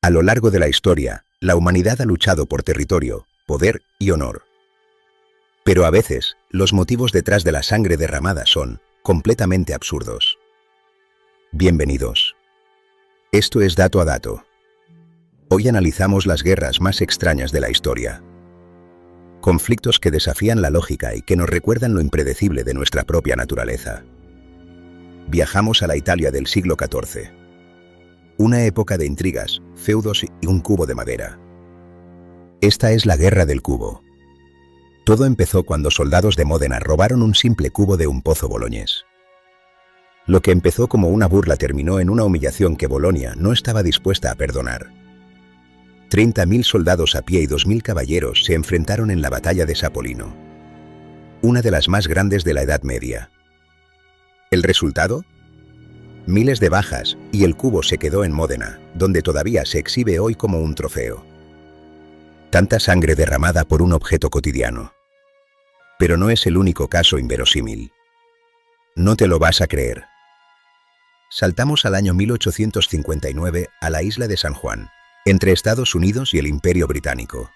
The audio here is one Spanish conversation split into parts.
A lo largo de la historia, la humanidad ha luchado por territorio, poder y honor. Pero a veces, los motivos detrás de la sangre derramada son completamente absurdos. Bienvenidos. Esto es Dato a Dato. Hoy analizamos las guerras más extrañas de la historia. Conflictos que desafían la lógica y que nos recuerdan lo impredecible de nuestra propia naturaleza. Viajamos a la Italia del siglo XIV. Una época de intrigas, feudos y un cubo de madera. Esta es la Guerra del Cubo. Todo empezó cuando soldados de Módena robaron un simple cubo de un pozo boloñés. Lo que empezó como una burla terminó en una humillación que Bolonia no estaba dispuesta a perdonar. 30.000 soldados a pie y 2.000 caballeros se enfrentaron en la batalla de Sapolino, una de las más grandes de la Edad Media. ¿El resultado? Miles de bajas, y el cubo se quedó en Módena, donde todavía se exhibe hoy como un trofeo. Tanta sangre derramada por un objeto cotidiano. Pero no es el único caso inverosímil. No te lo vas a creer. Saltamos al año 1859 a la isla de San Juan, entre Estados Unidos y el Imperio Británico.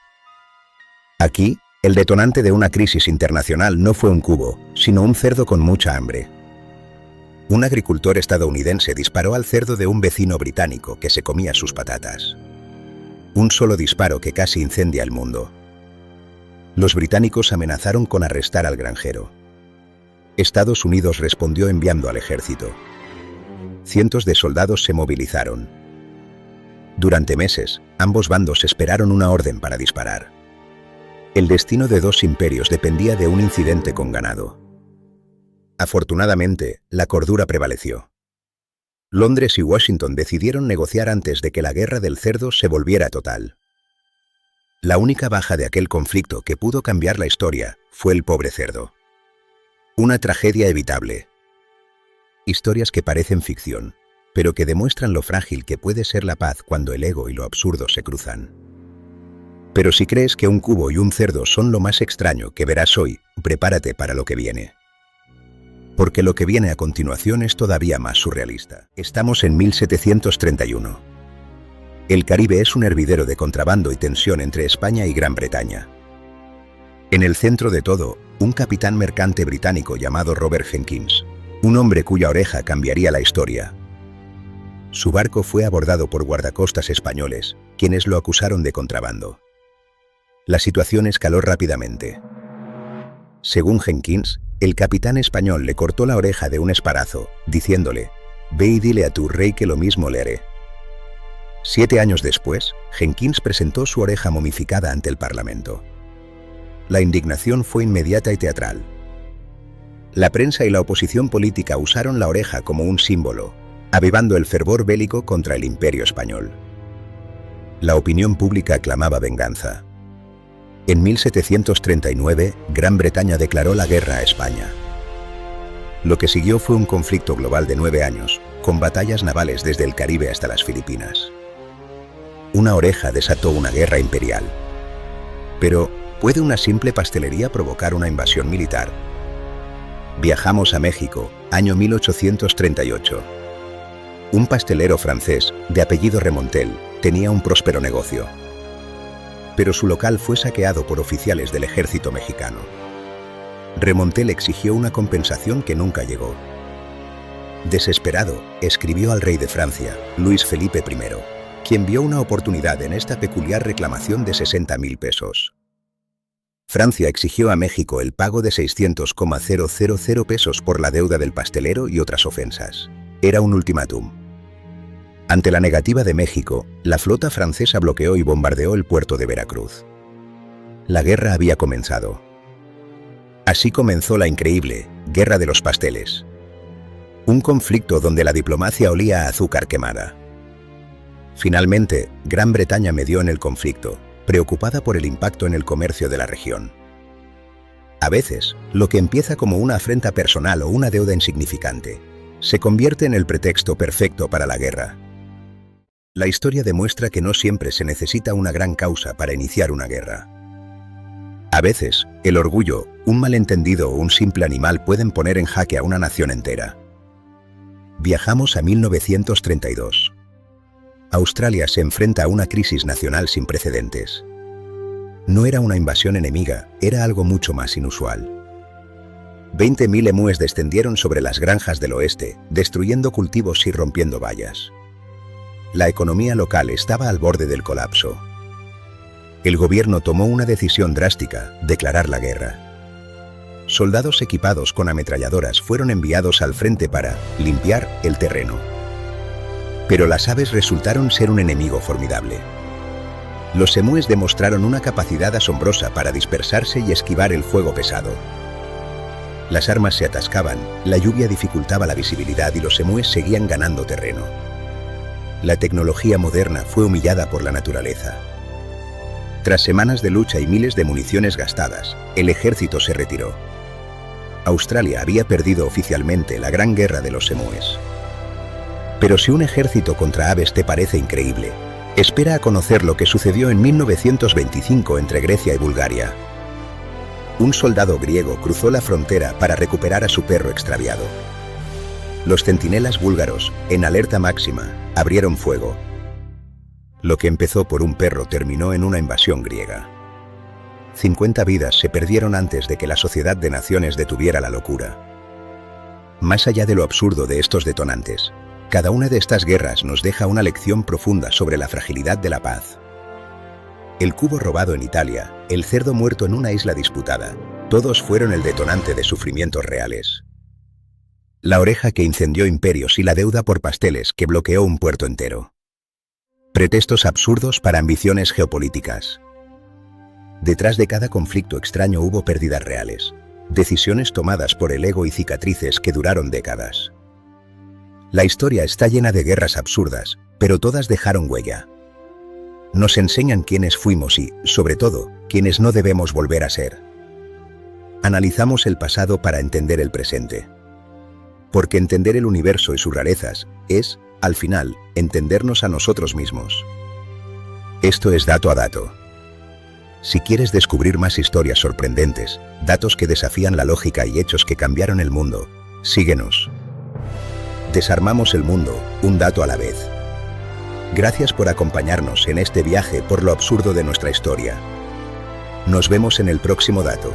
Aquí, el detonante de una crisis internacional no fue un cubo, sino un cerdo con mucha hambre. Un agricultor estadounidense disparó al cerdo de un vecino británico que se comía sus patatas. Un solo disparo que casi incendia el mundo. Los británicos amenazaron con arrestar al granjero. Estados Unidos respondió enviando al ejército. Cientos de soldados se movilizaron. Durante meses, ambos bandos esperaron una orden para disparar. El destino de dos imperios dependía de un incidente con ganado. Afortunadamente, la cordura prevaleció. Londres y Washington decidieron negociar antes de que la guerra del cerdo se volviera total. La única baja de aquel conflicto que pudo cambiar la historia fue el pobre cerdo. Una tragedia evitable. Historias que parecen ficción, pero que demuestran lo frágil que puede ser la paz cuando el ego y lo absurdo se cruzan. Pero si crees que un cubo y un cerdo son lo más extraño que verás hoy, prepárate para lo que viene. Porque lo que viene a continuación es todavía más surrealista. Estamos en 1731. El Caribe es un hervidero de contrabando y tensión entre España y Gran Bretaña. En el centro de todo, un capitán mercante británico llamado Robert Jenkins, un hombre cuya oreja cambiaría la historia. Su barco fue abordado por guardacostas españoles, quienes lo acusaron de contrabando. La situación escaló rápidamente. Según Jenkins, el capitán español le cortó la oreja de un esparazo, diciéndole: «Ve y dile a tu rey que lo mismo le haré». 7 años después, Jenkins presentó su oreja momificada ante el Parlamento. La indignación fue inmediata y teatral. La prensa y la oposición política usaron la oreja como un símbolo, avivando el fervor bélico contra el Imperio español. La opinión pública clamaba venganza. En 1739, Gran Bretaña declaró la guerra a España. Lo que siguió fue un conflicto global de 9 años, con batallas navales desde el Caribe hasta las Filipinas. Una oreja desató una guerra imperial. Pero, ¿puede una simple pastelería provocar una invasión militar? Viajamos a México, año 1838. Un pastelero francés, de apellido Remontel, tenía un próspero negocio. Pero su local fue saqueado por oficiales del ejército mexicano. Remontel exigió una compensación que nunca llegó. Desesperado, escribió al rey de Francia, Luis Felipe I, quien vio una oportunidad en esta peculiar reclamación de 60.000 pesos. Francia exigió a México el pago de 600,000 pesos por la deuda del pastelero y otras ofensas. Era un ultimátum. Ante la negativa de México, la flota francesa bloqueó y bombardeó el puerto de Veracruz. La guerra había comenzado. Así comenzó la increíble Guerra de los Pasteles. Un conflicto donde la diplomacia olía a azúcar quemada. Finalmente, Gran Bretaña medió en el conflicto, preocupada por el impacto en el comercio de la región. A veces, lo que empieza como una afrenta personal o una deuda insignificante, se convierte en el pretexto perfecto para la guerra. La historia demuestra que no siempre se necesita una gran causa para iniciar una guerra. A veces, el orgullo, un malentendido o un simple animal pueden poner en jaque a una nación entera. Viajamos a 1932. Australia se enfrenta a una crisis nacional sin precedentes. No era una invasión enemiga, era algo mucho más inusual. 20.000 emúes descendieron sobre las granjas del oeste, destruyendo cultivos y rompiendo vallas. La economía local estaba al borde del colapso. El gobierno tomó una decisión drástica: declarar la guerra. Soldados equipados con ametralladoras fueron enviados al frente para limpiar el terreno. Pero las aves resultaron ser un enemigo formidable. Los emúes demostraron una capacidad asombrosa para dispersarse y esquivar el fuego pesado. Las armas se atascaban, la lluvia dificultaba la visibilidad y los emúes seguían ganando terreno. La tecnología moderna fue humillada por la naturaleza. Tras semanas de lucha y miles de municiones gastadas, el ejército se retiró. Australia había perdido oficialmente la gran guerra de los emúes. Pero si un ejército contra aves te parece increíble, espera a conocer lo que sucedió en 1925 entre Grecia y Bulgaria. Un soldado griego cruzó la frontera para recuperar a su perro extraviado. Los centinelas búlgaros, en alerta máxima, abrieron fuego. Lo que empezó por un perro terminó en una invasión griega. 50 vidas se perdieron antes de que la Sociedad de Naciones detuviera la locura. Más allá de lo absurdo de estos detonantes, cada una de estas guerras nos deja una lección profunda sobre la fragilidad de la paz. El cubo robado en Italia, el cerdo muerto en una isla disputada, todos fueron el detonante de sufrimientos reales. La oreja que incendió imperios y la deuda por pasteles que bloqueó un puerto entero. Pretextos absurdos para ambiciones geopolíticas. Detrás de cada conflicto extraño hubo pérdidas reales, decisiones tomadas por el ego y cicatrices que duraron décadas. La historia está llena de guerras absurdas, pero todas dejaron huella. Nos enseñan quiénes fuimos y, sobre todo, quiénes no debemos volver a ser. Analizamos el pasado para entender el presente. Porque entender el universo y sus rarezas es, al final, entendernos a nosotros mismos. Esto es Dato a Dato. Si quieres descubrir más historias sorprendentes, datos que desafían la lógica y hechos que cambiaron el mundo, síguenos. Desarmamos el mundo, un dato a la vez. Gracias por acompañarnos en este viaje por lo absurdo de nuestra historia. Nos vemos en el próximo dato.